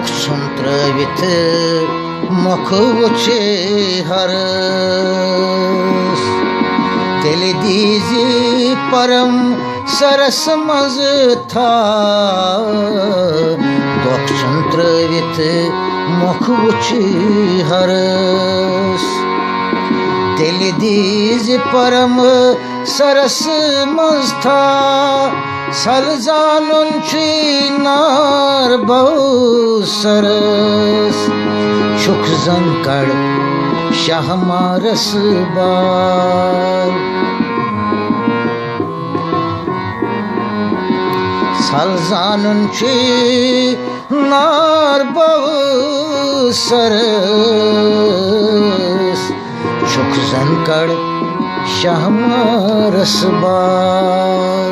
दोक्षुम त्रवित मुख वुचे हरस तेल दीजी परम सरस मज था दोक्षुम त्रवित मुख वुचे हरस तेल दीज परम सरस मज था सलजानुन नार बहु सरस शुक जंकड़ शाहमारस बार सलजानुन नार बहु सरस शुक जंकड़ शाहमारस बार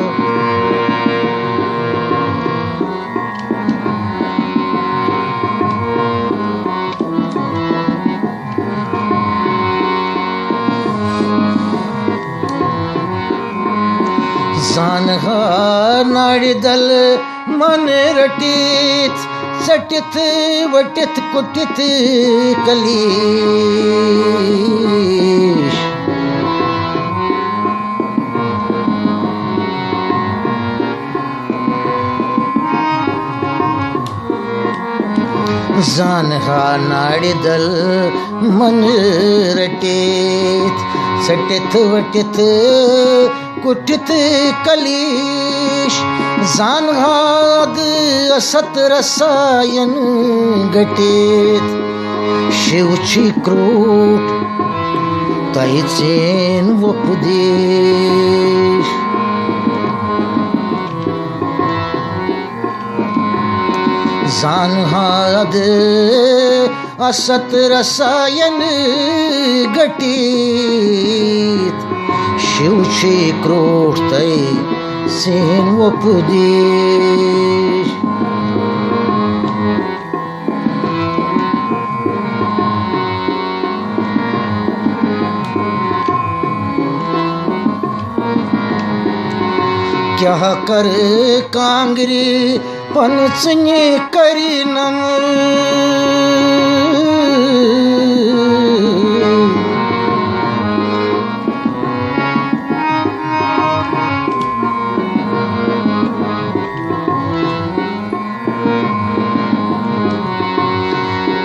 जानहा नाड़ीदल मन रटित सटित वटित कुटित कलीश जानहा नाड़ीदल मन रटित सटित वटित कुटित कलीश जानहाद असत रसायन घटित शिवची क्रोट तैचेन वपुदेश जानहाद असत रसायन घटित शिवचे क्रोध तै सेन वपुदेश क्या कर कांगरी पंचने करीनम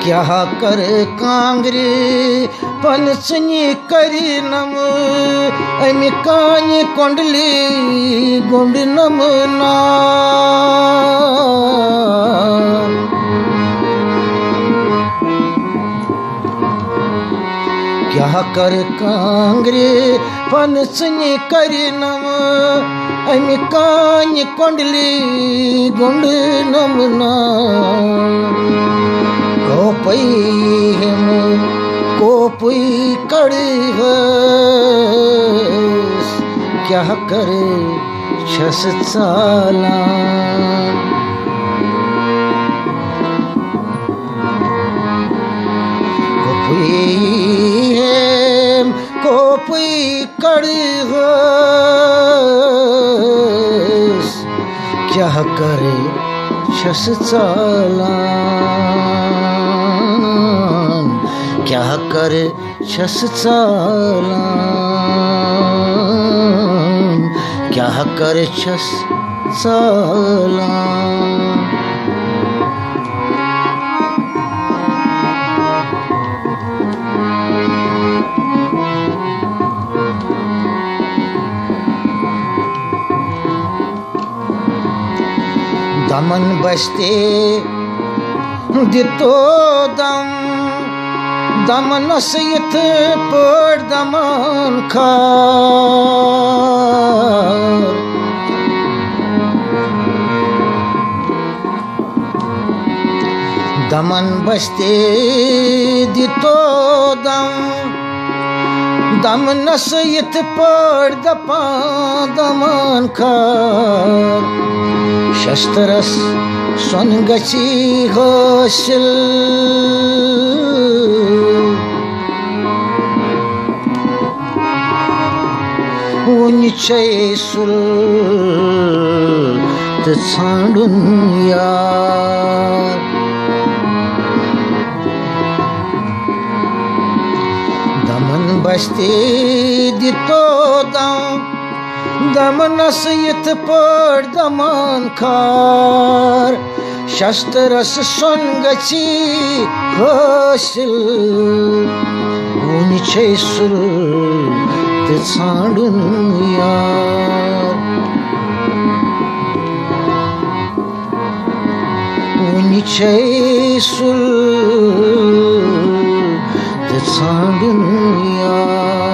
क्या कर कांगरी पंचनी करीनम अमि कानि कोंडली गुंड नमना क्या कर कांगरी पंचनी करीनम अमि कानि कोंडली गुंड नमना कोपई हम कोपई कड़हस क्या करे छस चाला कोपई हम कोपई कड़हस क्या करे छस चाला क्या कर छस चालान क्या कर छस चालान दमन बसते दितो दम दमन सयत पड़ दमन खार दमन बसते दितो दम दमन सयत पड़ दपा दमन खार शस्त्रस सन गची हासिल ुल छाड़ुन यार बस्ती दितो दमनस यथ पड़ दमान खार शस्त्रस स्वन गची हासिल वुनि छै सुल ते छाडुन यार वुनि छै सुल ते छाडुन यार